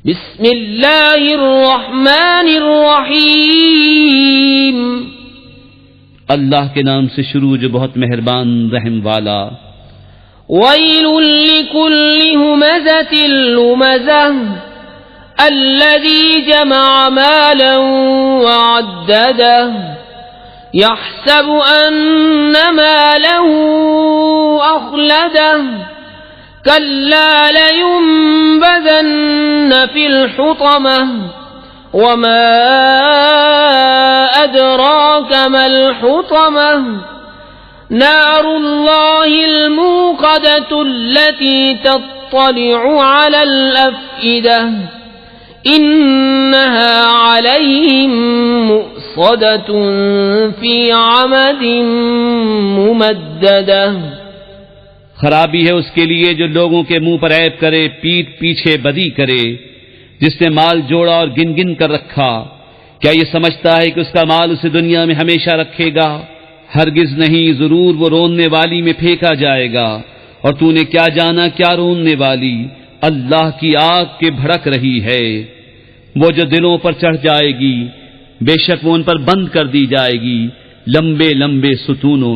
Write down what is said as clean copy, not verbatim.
بسم اللہ الرحمن الرحیم، اللہ کے نام سے شروع جو بہت مہربان رحم والا۔ ویل لکل ہمزۃ لمزہ الذی جمع مالا وعددہ يحسب أن ماله أخلده كلا لينبذن في الحطمة وما أدراك ما الحطمة نار الله الموقدة التي تطلع على الأفئدة إنها عليهم مؤصدة في عمد ممددة۔ خرابی ہے اس کے لیے جو لوگوں کے منہ پر عیب کرے، پیٹھ پیچھے بدی کرے، جس نے مال جوڑا اور گن گن کر رکھا۔ کیا یہ سمجھتا ہے کہ اس کا مال اسے دنیا میں ہمیشہ رکھے گا؟ ہرگز نہیں، ضرور وہ روننے والی میں پھینکا جائے گا۔ اور تو نے کیا جانا کیا روننے والی؟ اللہ کی آگ کے بھڑک رہی ہے، وہ جو دلوں پر چڑھ جائے گی، بے شک وہ ان پر بند کر دی جائے گی لمبے لمبے ستونوں